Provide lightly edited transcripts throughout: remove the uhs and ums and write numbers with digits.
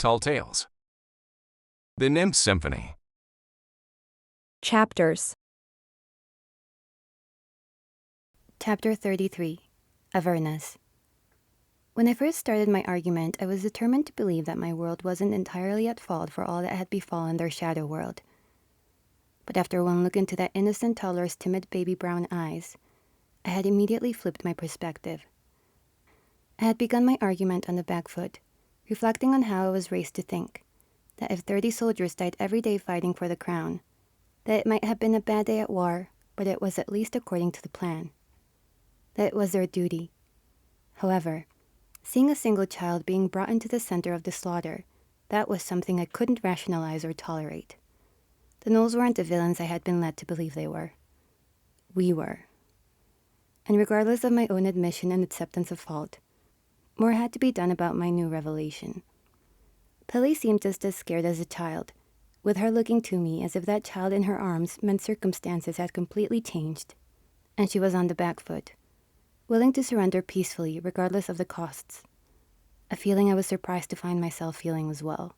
Tall Tales. The Nymph Symphony. Chapters. Chapter 33. Avernus. When I first started my argument, I was determined to believe that my world wasn't entirely at fault for all that had befallen their shadow world. But after one look into that innocent toddler's timid baby brown eyes, I had immediately flipped my perspective. I had begun my argument on the back foot, reflecting on how I was raised to think, that if 30 soldiers died every day fighting for the crown, that it might have been a bad day at war, but it was at least according to the plan. That it was their duty. However, seeing a single child being brought into the center of the slaughter, that was something I couldn't rationalize or tolerate. The gnolls weren't the villains I had been led to believe they were. We were. And regardless of my own admission and acceptance of fault, more had to be done about my new revelation. Pilly seemed just as scared as a child, with her looking to me as if that child in her arms meant circumstances had completely changed, and she was on the back foot, willing to surrender peacefully regardless of the costs, a feeling I was surprised to find myself feeling as well.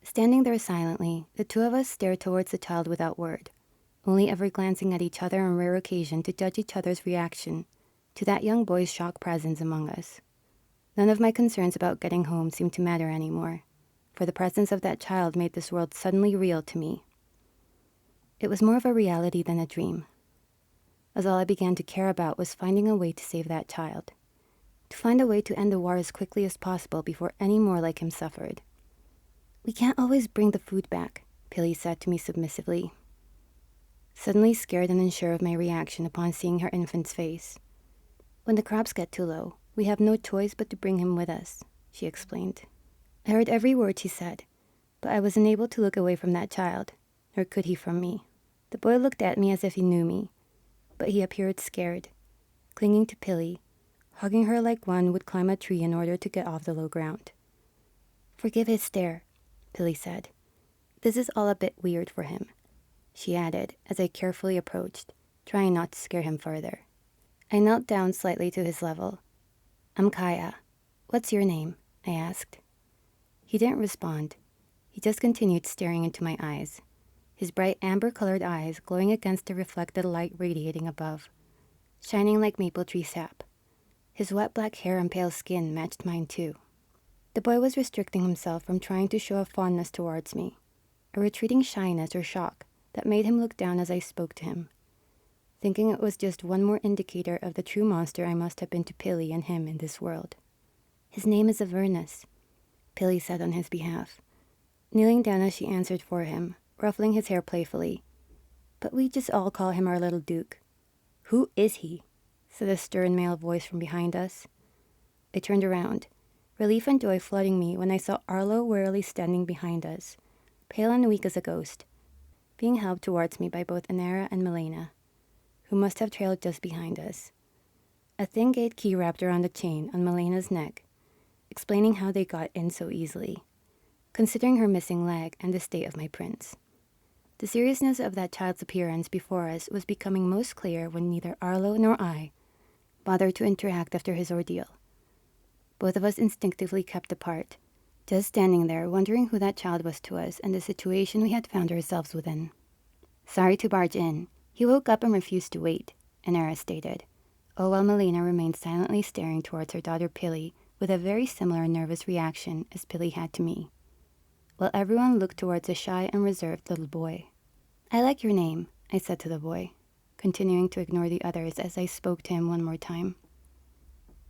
Standing there silently, the two of us stared towards the child without word, only ever glancing at each other on rare occasion to judge each other's reaction to that young boy's shocked presence among us. None of my concerns about getting home seemed to matter anymore, for the presence of that child made this world suddenly real to me. It was more of a reality than a dream, as all I began to care about was finding a way to save that child, to find a way to end the war as quickly as possible before any more like him suffered. "We can't always bring the food back," Pilly said to me submissively, suddenly scared and unsure of my reaction upon seeing her infant's face. "When the crops get too low, we have no choice but to bring him with us," she explained. I heard every word she said, but I was unable to look away from that child, nor could he from me. The boy looked at me as if he knew me, but he appeared scared, clinging to Pilly, hugging her like one would climb a tree in order to get off the low ground. "Forgive his stare," Pilly said. "This is all a bit weird for him," she added as I carefully approached, trying not to scare him further. I knelt down slightly to his level. "I'm Kaya. What's your name?" I asked. He didn't respond. He just continued staring into my eyes, his bright amber-colored eyes glowing against the reflected light radiating above, shining like maple tree sap. His wet black hair and pale skin matched mine too. The boy was restricting himself from trying to show a fondness towards me, a retreating shyness or shock that made him look down as I spoke to him, thinking it was just one more indicator of the true monster I must have been to Pilly and him in this world. "His name is Avernus," Pilly said on his behalf, kneeling down as she answered for him, ruffling his hair playfully. "But we just all call him our little Duke." "Who is he?" said a stern male voice from behind us. I turned around, relief and joy flooding me when I saw Arlo warily standing behind us, pale and weak as a ghost, being helped towards me by both Anera and Milena, who must have trailed just behind us. A thin gate key wrapped around the chain on Milena's neck, explaining how they got in so easily, considering her missing leg and the state of my prince. The seriousness of that child's appearance before us was becoming most clear when neither Arlo nor I bothered to interact after his ordeal. Both of us instinctively kept apart, just standing there wondering who that child was to us and the situation we had found ourselves within. "Sorry to barge in. He woke up and refused to wait," Anera stated, all while Milena remained silently staring towards her daughter Pilly with a very similar nervous reaction as Pilly had to me, while everyone looked towards the shy and reserved little boy. "I like your name," I said to the boy, continuing to ignore the others as I spoke to him one more time,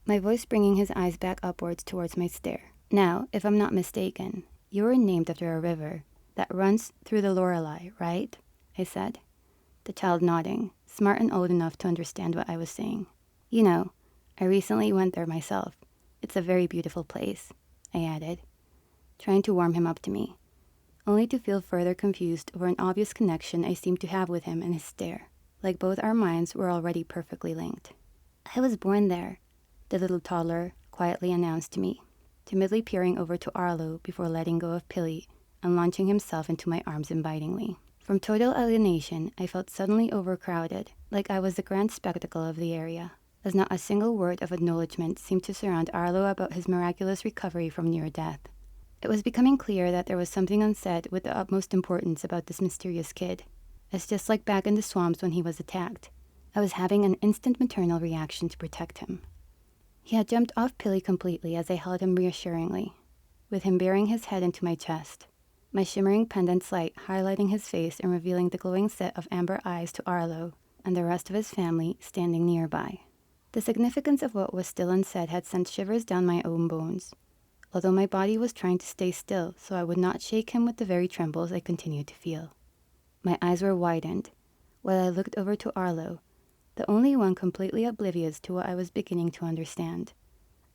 my voice bringing his eyes back upwards towards my stare. "Now, if I'm not mistaken, you were named after a river that runs through the Lorelei, right?" I said, the child nodding, smart and old enough to understand what I was saying. "You know, I recently went there myself. It's a very beautiful place," I added, trying to warm him up to me, only to feel further confused over an obvious connection I seemed to have with him and his stare, like both our minds were already perfectly linked. "I was born there," the little toddler quietly announced to me, timidly peering over to Arlo before letting go of Pilly and launching himself into my arms invitingly. From total alienation, I felt suddenly overcrowded, like I was the grand spectacle of the area, as not a single word of acknowledgement seemed to surround Arlo about his miraculous recovery from near death. It was becoming clear that there was something unsaid with the utmost importance about this mysterious kid, as just like back in the swamps when he was attacked, I was having an instant maternal reaction to protect him. He had jumped off Pilly completely as I held him reassuringly, with him bearing his head into my chest, my shimmering pendant's light highlighting his face and revealing the glowing set of amber eyes to Arlo and the rest of his family standing nearby. The significance of what was still unsaid had sent shivers down my own bones, although my body was trying to stay still so I would not shake him with the very trembles I continued to feel. My eyes were widened, while I looked over to Arlo, the only one completely oblivious to what I was beginning to understand.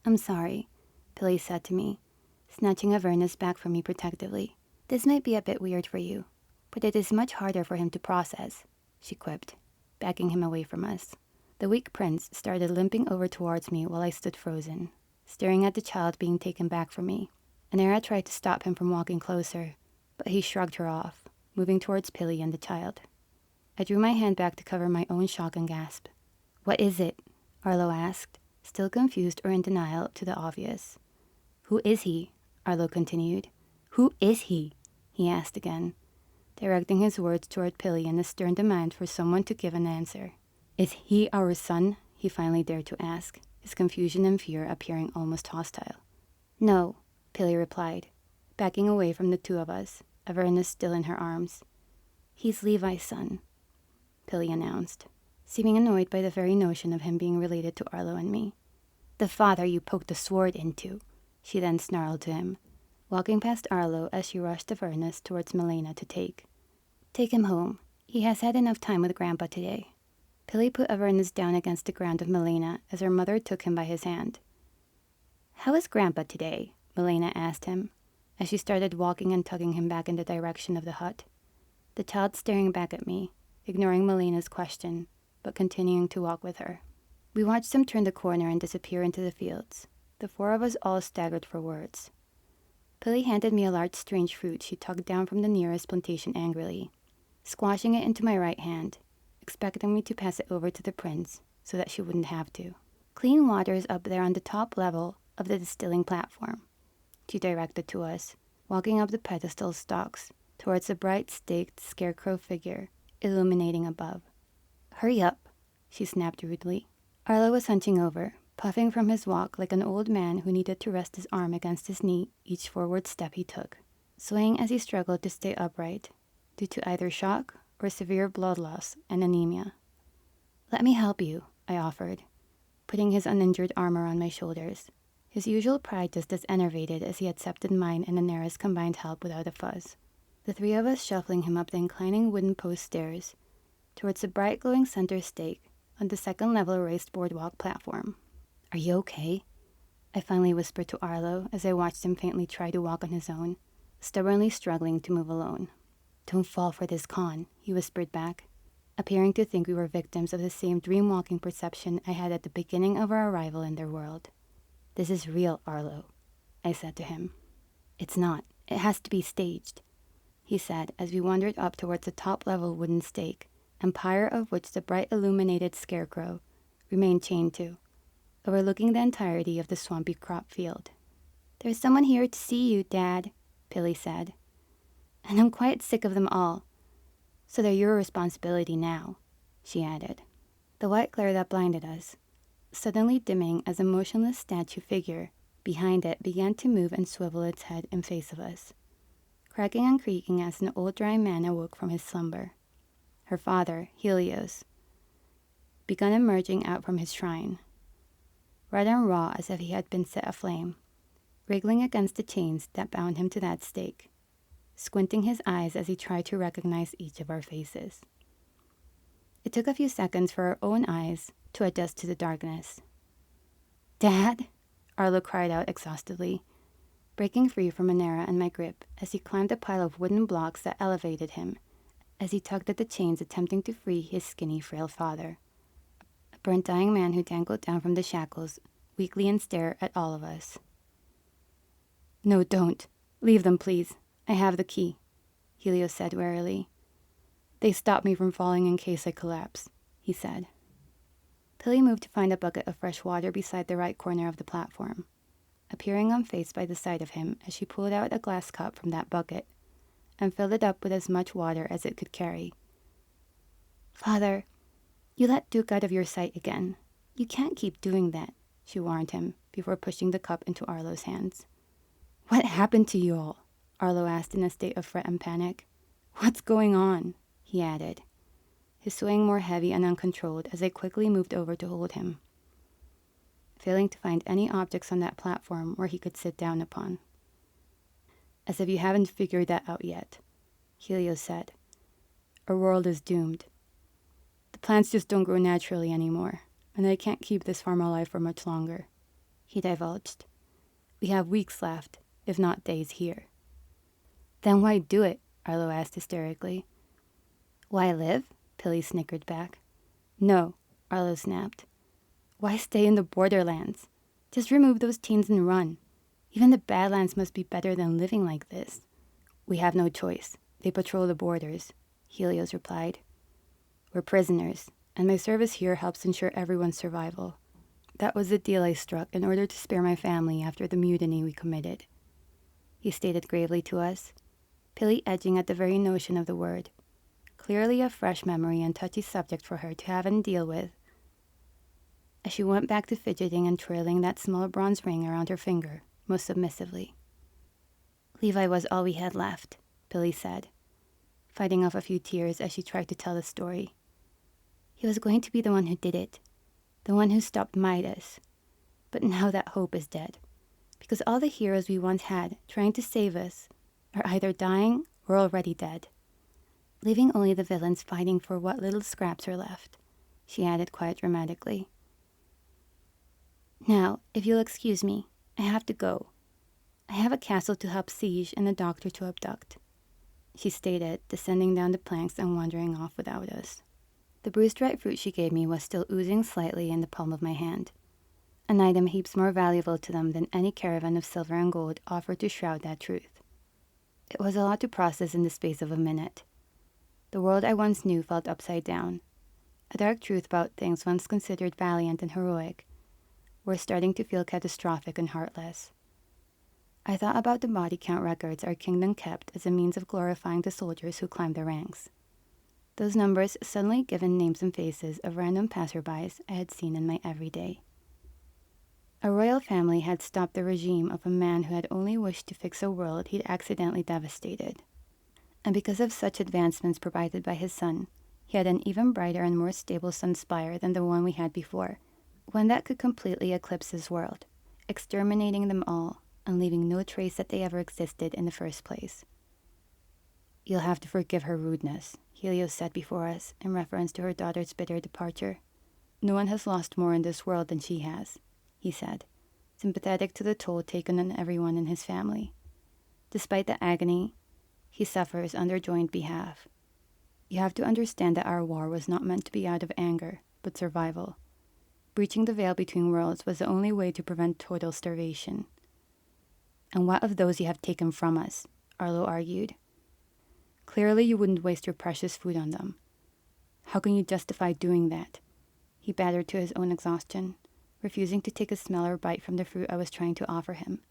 "I'm sorry," Pilly said to me, snatching Avernus back from me protectively. "This might be a bit weird for you, but it is much harder for him to process," she quipped, backing him away from us. The weak prince started limping over towards me while I stood frozen, staring at the child being taken back from me. Anera tried to stop him from walking closer, but he shrugged her off, moving towards Pilly and the child. I drew my hand back to cover my own shock and gasp. "What is it?" Arlo asked, still confused or in denial to the obvious. "Who is he?" Arlo continued. "Who is he?" he asked again, directing his words toward Pilly in a stern demand for someone to give an answer. "Is he our son?" he finally dared to ask, his confusion and fear appearing almost hostile. "No," Pilly replied, backing away from the two of us, Avernus still in her arms. "He's Levi's son," Pilly announced, seeming annoyed by the very notion of him being related to Arlo and me. "The father you poked a sword into," she then snarled to him, walking past Arlo as she rushed Avernus towards Milena to take. "Take him home. He has had enough time with Grandpa today." Pilly put Avernus down against the ground of Milena as her mother took him by his hand. "How is Grandpa today?" Milena asked him, as she started walking and tugging him back in the direction of the hut, the child staring back at me, ignoring Milena's question, but continuing to walk with her. We watched him turn the corner and disappear into the fields, the four of us all staggered for words. Pilly handed me a large strange fruit she tugged down from the nearest plantation angrily, squashing it into my right hand, expecting me to pass it over to the prince so that she wouldn't have to. "Clean water's up there on the top level of the distilling platform," she directed to us, walking up the pedestal stalks towards the bright staked scarecrow figure illuminating above. "Hurry up," she snapped rudely. Arlo was hunching over, puffing from his walk like an old man who needed to rest his arm against his knee each forward step he took, swaying as he struggled to stay upright, due to either shock or severe blood loss and anemia. "Let me help you," I offered, putting his uninjured arm around my shoulders, his usual pride just as enervated as he accepted mine and Anera's combined help without a fuss. The three of us shuffling him up the inclining wooden post stairs towards the bright glowing center stake on the second-level raised boardwalk platform. "Are you okay?" I finally whispered to Arlo as I watched him faintly try to walk on his own, stubbornly struggling to move alone. "Don't fall for this con," he whispered back, appearing to think we were victims of the same dream-walking perception I had at the beginning of our arrival in their world. "This is real, Arlo," I said to him. "It's not. It has to be staged," he said as we wandered up towards the top-level wooden stake, empire of which the bright illuminated scarecrow remained chained to, overlooking the entirety of the swampy crop field. "There's someone here to see you, Dad," Pilly said. "And I'm quite sick of them all. So they're your responsibility now," she added. The white glare that blinded us, suddenly dimming as a motionless statue figure behind it began to move and swivel its head in face of us, cracking and creaking as an old dry man awoke from his slumber. Her father, Helios, began emerging out from his shrine, red and raw as if he had been set aflame, wriggling against the chains that bound him to that stake, squinting his eyes as he tried to recognize each of our faces. It took a few seconds for our own eyes to adjust to the darkness. "Dad?" Arlo cried out exhaustedly, breaking free from Anera and my grip as he climbed a pile of wooden blocks that elevated him, as he tugged at the chains attempting to free his skinny, frail father, a burnt dying man who dangled down from the shackles, weakly and stared at all of us. "No, don't. Leave them, please. I have the key," Helios said wearily. "They stopped me from falling in case I collapse," he said. Pilly moved to find a bucket of fresh water beside the right corner of the platform, appearing unfazed by the sight of him as she pulled out a glass cup from that bucket and filled it up with as much water as it could carry. "Father, you let Duke out of your sight again. You can't keep doing that," she warned him before pushing the cup into Arlo's hands. "What happened to you all?" Arlo asked in a state of fret and panic. "What's going on?" he added, his swaying more heavy and uncontrolled as they quickly moved over to hold him, failing to find any objects on that platform where he could sit down upon. "As if you haven't figured that out yet," Helios said. "Our world is doomed. The plants just don't grow naturally anymore, and I can't keep this farm alive for much longer," he divulged. "We have weeks left, if not days here." "Then why do it?" Arlo asked hysterically. "Why live?" Pilly snickered back. "No," Arlo snapped. "Why stay in the borderlands? Just remove those teens and run. Even the Badlands must be better than living like this." "We have no choice. They patrol the borders," Helios replied. "We're prisoners, and my service here helps ensure everyone's survival. That was the deal I struck in order to spare my family after the mutiny we committed," he stated gravely to us, Pilly edging at the very notion of the word. Clearly a fresh memory and touchy subject for her to have and deal with, as she went back to fidgeting and twirling that small bronze ring around her finger, most submissively. "Levi was all we had left," Billy said, fighting off a few tears as she tried to tell the story. "He was going to be the one who did it, the one who stopped Midas. But now that hope is dead, because all the heroes we once had trying to save us are either dying or already dead, leaving only the villains fighting for what little scraps are left," she added quite dramatically. "Now, if you'll excuse me, I have to go. I have a castle to help siege and a doctor to abduct," she stated, descending down the planks and wandering off without us. The bruised ripe fruit she gave me was still oozing slightly in the palm of my hand, an item heaps more valuable to them than any caravan of silver and gold offered to shroud that truth. It was a lot to process in the space of a minute. The world I once knew felt upside down. A dark truth about things once considered valiant and heroic were starting to feel catastrophic and heartless. I thought about the body count records our kingdom kept as a means of glorifying the soldiers who climbed the ranks. Those numbers suddenly given names and faces of random passerbys I had seen in my everyday. A royal family had stopped the regime of a man who had only wished to fix a world he'd accidentally devastated. And because of such advancements provided by his son, he had an even brighter and more stable sun spire than the one we had before, one that could completely eclipse his world, exterminating them all and leaving no trace that they ever existed in the first place. "You'll have to forgive her rudeness," Helios said before us in reference to her daughter's bitter departure. "No one has lost more in this world than she has," he said, sympathetic to the toll taken on everyone in his family. Despite the agony he suffers on their joint behalf. You have to understand that our war was not meant to be out of anger, but survival. Breaching the veil between worlds was the only way to prevent total starvation. "And what of those you have taken from us?" Arlo argued. "Clearly you wouldn't waste your precious food on them. How can you justify doing that?" He battered to his own exhaustion, refusing to take a smell or bite from the fruit I was trying to offer him.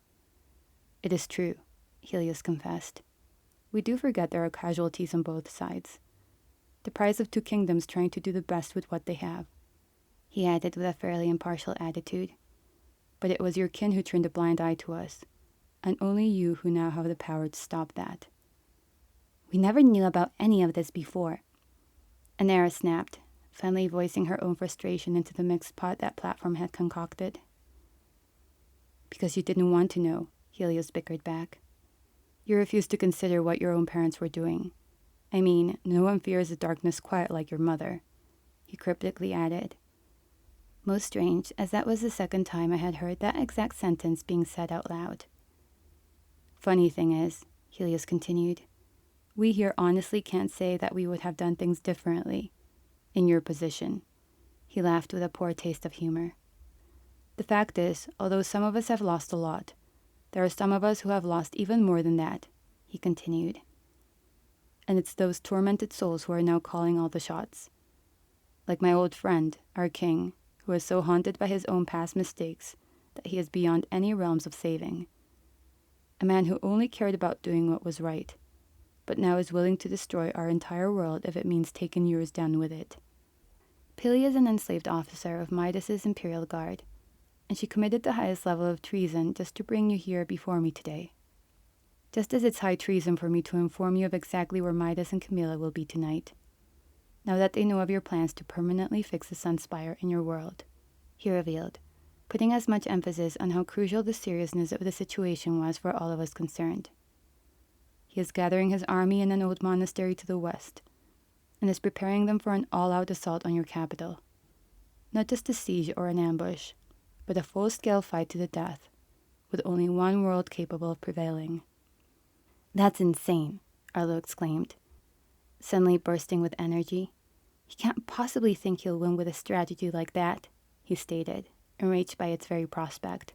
"It is true," Helios confessed. "We do forget there are casualties on both sides. The price of two kingdoms trying to do the best with what they have," he added with a fairly impartial attitude. "But it was your kin who turned a blind eye to us, and only you who now have the power to stop that." "We never knew about any of this before," Anera snapped, finally voicing her own frustration into the mixed pot that platform had concocted. "Because you didn't want to know," Helios bickered back. "You refused to consider what your own parents were doing. I mean, no one fears the darkness quite like your mother," he cryptically added. Most strange, as that was the second time I had heard that exact sentence being said out loud. "Funny thing is," Helios continued, "we here honestly can't say that we would have done things differently. In your position." He laughed with a poor taste of humor. "The fact is, although some of us have lost a lot, there are some of us who have lost even more than that," he continued. "And it's those tormented souls who are now calling all the shots. Like my old friend, our king, who was so haunted by his own past mistakes that he is beyond any realms of saving. A man who only cared about doing what was right, but now is willing to destroy our entire world if it means taking yours down with it. Pili is an enslaved officer of Midas's Imperial Guard, and she committed the highest level of treason just to bring you here before me today. Just as it's high treason for me to inform you of exactly where Midas and Camilla will be tonight, now that they know of your plans to permanently fix the Sunspire in your world, he revealed, putting as much emphasis on how crucial the seriousness of the situation was for all of us concerned. He is gathering his army in an old monastery to the west, and is preparing them for an all-out assault on your capital. Not just a siege or an ambush, but a full-scale fight to the death, with only one world capable of prevailing. That's insane, Arlo exclaimed, suddenly bursting with energy. He can't possibly think he'll win with a strategy like that, he stated, enraged by its very prospect.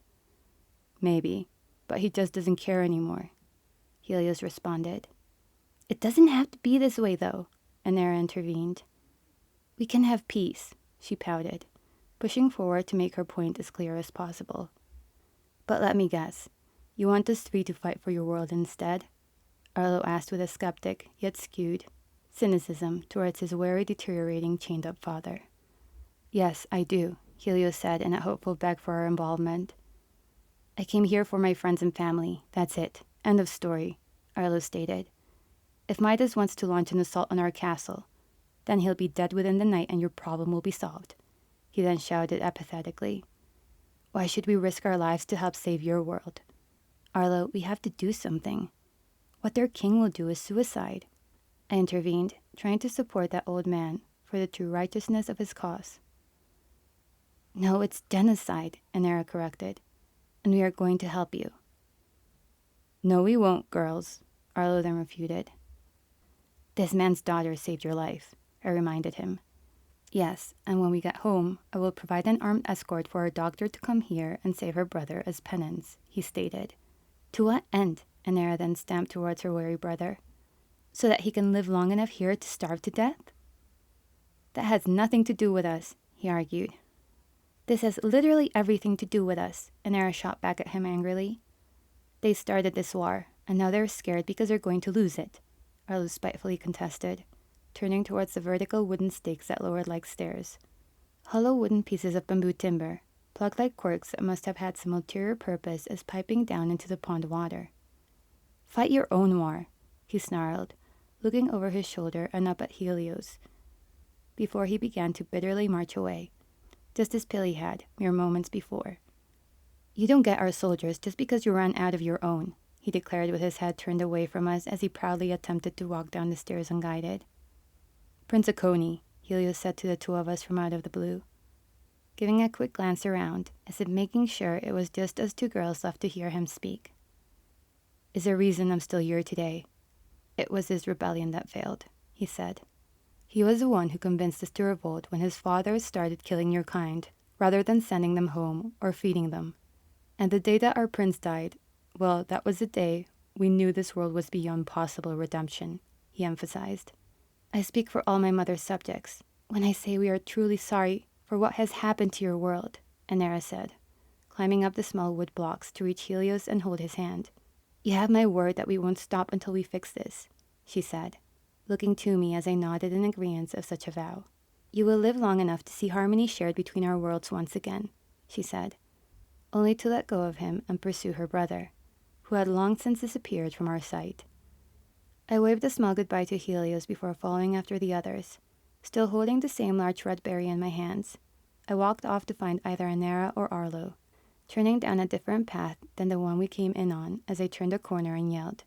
Maybe, but he just doesn't care anymore, Helios responded. It doesn't have to be this way, though, Anera intervened. We can have peace, she pouted, pushing forward to make her point as clear as possible. But let me guess, you want us three to fight for your world instead? Arlo asked with a skeptic, yet skewed, cynicism towards his wary, deteriorating, chained-up father. Yes, I do, Helios said in a hopeful beg for our involvement. I came here for my friends and family, that's it. End of story, Arlo stated. If Midas wants to launch an assault on our castle, then he'll be dead within the night and your problem will be solved, he then shouted apathetically. Why should we risk our lives to help save your world? Arlo, we have to do something. What their king will do is suicide, I intervened, trying to support that old man for the true righteousness of his cause. No, it's genocide, Anera corrected, and we are going to help you. No, we won't, girls, Arlo then refuted. This man's daughter saved your life, I reminded him. Yes, and when we get home, I will provide an armed escort for our doctor to come here and save her brother as penance, he stated. To what end? Anera then stamped towards her weary brother. So that he can live long enough here to starve to death? That has nothing to do with us, he argued. This has literally everything to do with us, Anera shot back at him angrily. They started this war, and now they're scared because they're going to lose it, Arlo spitefully contested, turning towards the vertical wooden stakes that lowered like stairs. Hollow wooden pieces of bamboo timber, plugged like quirks that must have had some ulterior purpose as piping down into the pond water. Fight your own war, he snarled, looking over his shoulder and up at Helios, before he began to bitterly march away, just as Pili had, mere moments before. You don't get our soldiers just because you ran out of your own, he declared with his head turned away from us as he proudly attempted to walk down the stairs unguided. Prince Akoni, Helios said to the two of us from out of the blue, giving a quick glance around, as if making sure it was just us two girls left to hear him speak. Is there a reason I'm still here today? It was his rebellion that failed, he said. He was the one who convinced us to revolt when his fathers started killing your kind, rather than sending them home or feeding them. And the day that our prince died, well, that was the day we knew this world was beyond possible redemption, he emphasized. I speak for all my mother's subjects when I say we are truly sorry for what has happened to your world, Anera said, climbing up the small wood blocks to reach Helios and hold his hand. You have my word that we won't stop until we fix this, she said, looking to me as I nodded in agreement of such a vow. You will live long enough to see harmony shared between our worlds once again, she said, only to let go of him and pursue her brother, who had long since disappeared from our sight. I waved a small goodbye to Helios before following after the others, still holding the same large red berry in my hands. I walked off to find either Anera or Arlo, turning down a different path than the one we came in on as I turned a corner and yelled,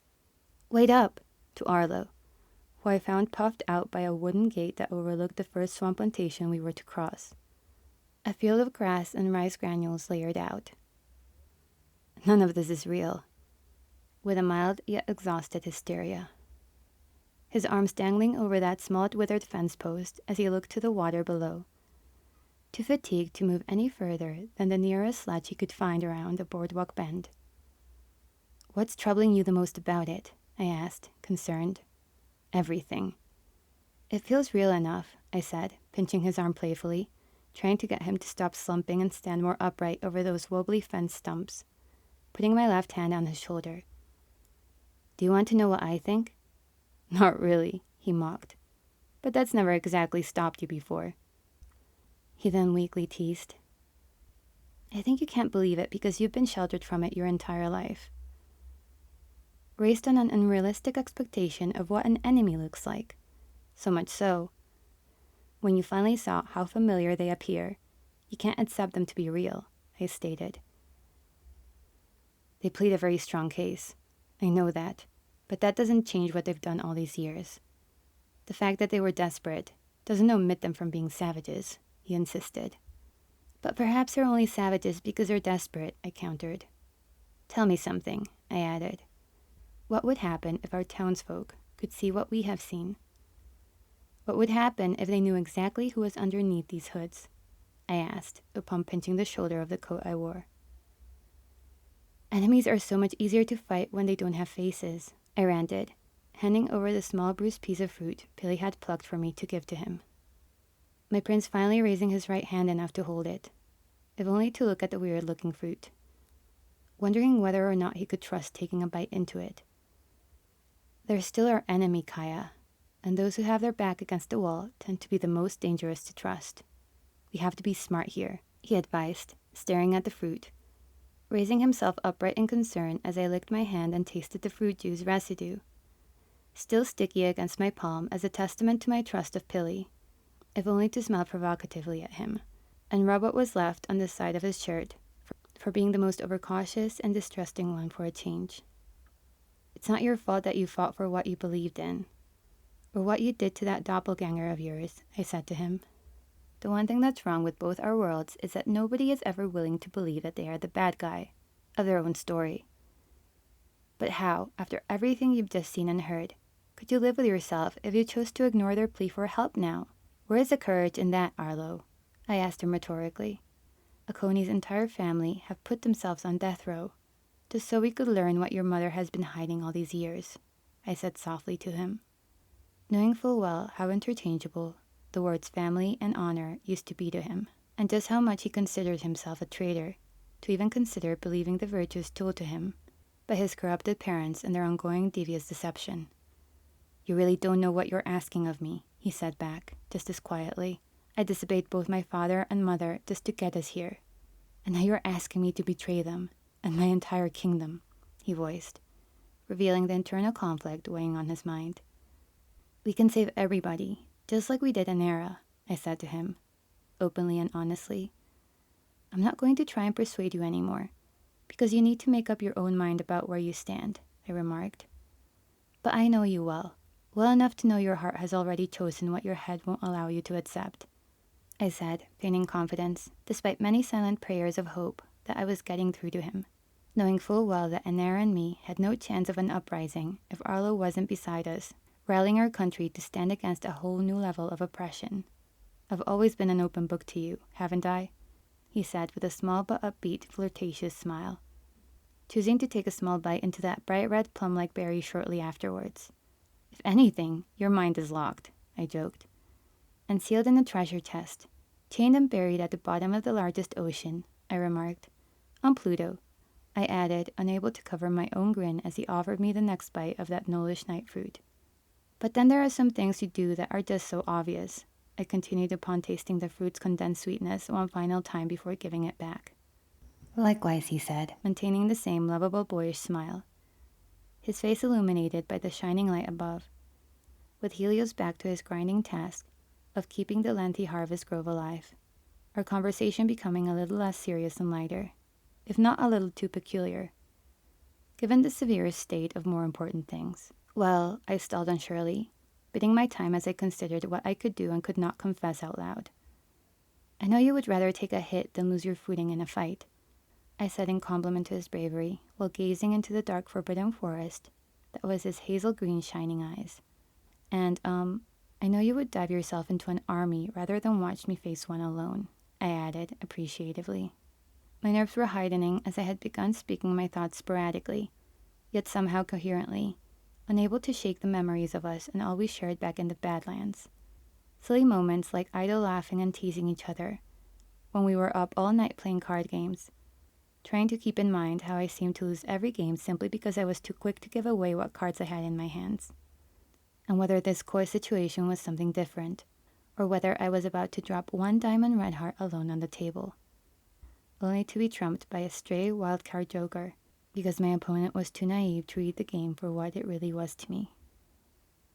"Wait up!" to Arlo, who I found puffed out by a wooden gate that overlooked the first swamp plantation we were to cross. A field of grass and rice granules layered out. None of this is real, with a mild yet exhausted hysteria. His arms dangling over that small withered fence post as he looked to the water below, too fatigued to move any further than the nearest sledge he could find around the boardwalk bend. "What's troubling you the most about it?" I asked, concerned. "Everything." "It feels real enough," I said, pinching his arm playfully, trying to get him to stop slumping and stand more upright over those wobbly fence stumps, putting my left hand on his shoulder. "Do you want to know what I think?" "Not really," he mocked. "But that's never exactly stopped you before." He then weakly teased, "I think you can't believe it because you've been sheltered from it your entire life. Raised on an unrealistic expectation of what an enemy looks like. So much so, when you finally saw how familiar they appear, you can't accept them to be real," I stated. "They plead a very strong case. I know that, but that doesn't change what they've done all these years. The fact that they were desperate doesn't omit them from being savages," he insisted. "But perhaps they're only savages because they're desperate," I countered. "Tell me something," I added. "What would happen if our townsfolk could see what we have seen? What would happen if they knew exactly who was underneath these hoods?" I asked, upon pinching the shoulder of the coat I wore. "Enemies are so much easier to fight when they don't have faces," I ranted, handing over the small bruised piece of fruit Billy had plucked for me to give to him. My prince finally raising his right hand enough to hold it, if only to look at the weird-looking fruit, wondering whether or not he could trust taking a bite into it. "They're still our enemy, Kaya, and those who have their back against the wall tend to be the most dangerous to trust. We have to be smart here," he advised, staring at the fruit, raising himself upright in concern as I licked my hand and tasted the fruit juice residue, still sticky against my palm as a testament to my trust of Pilly, if only to smile provocatively at him, and rub what was left on the side of his shirt for being the most overcautious and distrusting one for a change. "It's not your fault that you fought for what you believed in, or what you did to that doppelganger of yours," I said to him. "The one thing that's wrong with both our worlds is that nobody is ever willing to believe that they are the bad guy of their own story. But how, after everything you've just seen and heard, could you live with yourself if you chose to ignore their plea for help now? Where is the courage in that, Arlo?" I asked him rhetorically. "Akoni's entire family have put themselves on death row, just so we could learn what your mother has been hiding all these years," I said softly to him, knowing full well how interchangeable the words family and honor used to be to him, and just how much he considered himself a traitor to even consider believing the virtues told to him by his corrupted parents and their ongoing devious deception. "You really don't know what you're asking of me," he said back, just as quietly. "I disobeyed both my father and mother just to get us here, and now you're asking me to betray them and my entire kingdom," he voiced, revealing the internal conflict weighing on his mind. "We can save everybody, just like we did in Era," I said to him, openly and honestly. "I'm not going to try and persuade you anymore, because you need to make up your own mind about where you stand," I remarked. "But I know you well enough to know your heart has already chosen what your head won't allow you to accept," I said, feigning confidence, despite many silent prayers of hope that I was getting through to him, knowing full well that Anera and me had no chance of an uprising if Arlo wasn't beside us, rallying our country to stand against a whole new level of oppression. "I've always been an open book to you, haven't I?" he said with a small but upbeat, flirtatious smile, choosing to take a small bite into that bright red plum-like berry shortly afterwards. "If anything, your mind is locked," I joked. "And sealed in a treasure chest, chained and buried at the bottom of the largest ocean," I remarked. "On Pluto," I added, unable to cover my own grin as he offered me the next bite of that gnollish night fruit. "But then there are some things you do that are just so obvious," I continued upon tasting the fruit's condensed sweetness one final time before giving it back. "Likewise," he said, maintaining the same lovable boyish smile, his face illuminated by the shining light above, with Helios back to his grinding task of keeping the lengthy harvest grove alive, our conversation becoming a little less serious and lighter, if not a little too peculiar, given the severe state of more important things. "Well," I stalled unsurely, bidding my time as I considered what I could do and could not confess out loud. "I know you would rather take a hit than lose your footing in a fight," I said in compliment to his bravery, while gazing into the dark forbidden forest that was his hazel-green shining eyes. "And, I know you would dive yourself into an army rather than watch me face one alone," I added, appreciatively. My nerves were heightening as I had begun speaking my thoughts sporadically, yet somehow coherently, unable to shake the memories of us and all we shared back in the Badlands. Silly moments like idle laughing and teasing each other, when we were up all night playing card games, trying to keep in mind how I seemed to lose every game simply because I was too quick to give away what cards I had in my hands, and whether this koi situation was something different, or whether I was about to drop one diamond red heart alone on the table, only to be trumped by a stray wildcard joker, because my opponent was too naive to read the game for what it really was to me.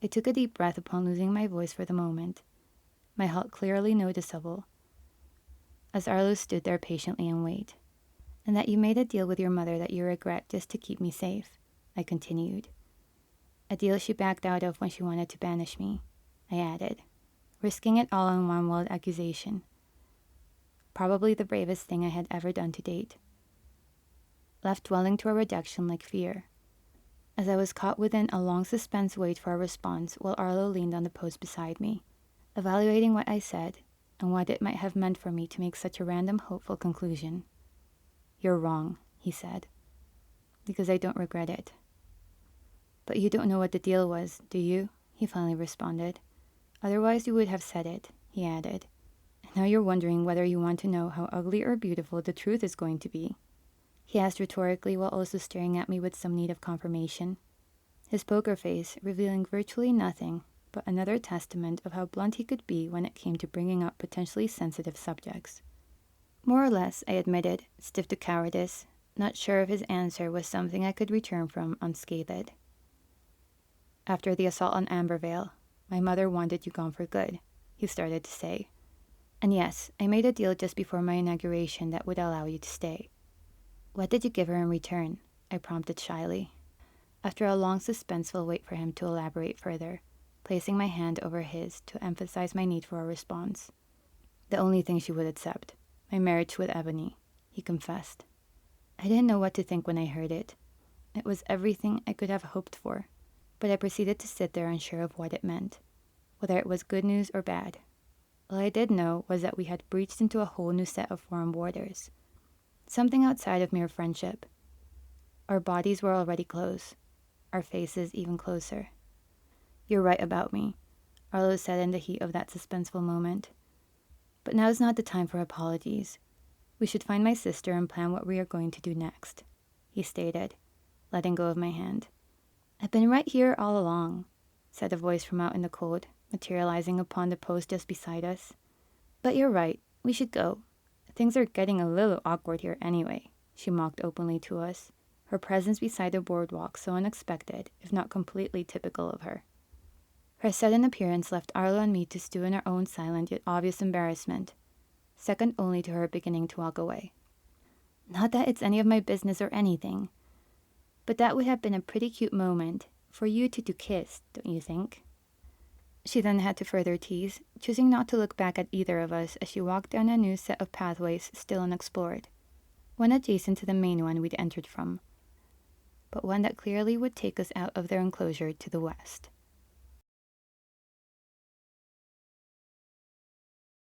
I took a deep breath upon losing my voice for the moment, my halt clearly noticeable, as Arlo stood there patiently in wait. And that you made a deal with your mother that you regret just to keep me safe, I continued. A deal she backed out of when she wanted to banish me, I added, risking it all on one wild accusation. Probably the bravest thing I had ever done to date. Left dwelling to a rejection like fear, as I was caught within a long suspense wait for a response while Arlo leaned on the post beside me, evaluating what I said and what it might have meant for me to make such a random hopeful conclusion. You're wrong, he said, because I don't regret it. But you don't know what the deal was, do you? He finally responded. Otherwise you would have said it, he added. And now you're wondering whether you want to know how ugly or beautiful the truth is going to be, he asked rhetorically while also staring at me with some need of confirmation, his poker face revealing virtually nothing but another testament of how blunt he could be when it came to bringing up potentially sensitive subjects. More or less, I admitted, stiff to cowardice, not sure if his answer was something I could return from unscathed. After the assault on Ambervale, my mother wanted you gone for good, he started to say. And yes, I made a deal just before my inauguration that would allow you to stay. What did you give her in return? I prompted shyly, after a long suspenseful wait for him to elaborate further, placing my hand over his to emphasize my need for a response. The only thing she would accept. My marriage with Ebony, he confessed. I didn't know what to think when I heard it. It was everything I could have hoped for, but I proceeded to sit there unsure of what it meant, whether it was good news or bad. All I did know was that we had breached into a whole new set of foreign borders, something outside of mere friendship. Our bodies were already close, our faces even closer. You're right about me, Arlo said in the heat of that suspenseful moment. But now's not the time for apologies. We should find my sister and plan what we are going to do next, he stated, letting go of my hand. I've been right here all along, said a voice from out in the cold, materializing upon the post just beside us. But you're right, we should go. Things are getting a little awkward here anyway, she mocked openly to us, her presence beside the boardwalk so unexpected, if not completely typical of her. Her sudden appearance left Arlo and me to stew in our own silent yet obvious embarrassment, second only to her beginning to walk away. Not that it's any of my business or anything, but that would have been a pretty cute moment for you two to kiss, don't you think? She then had to further tease, choosing not to look back at either of us as she walked down a new set of pathways still unexplored, one adjacent to the main one we'd entered from, but one that clearly would take us out of their enclosure to the west.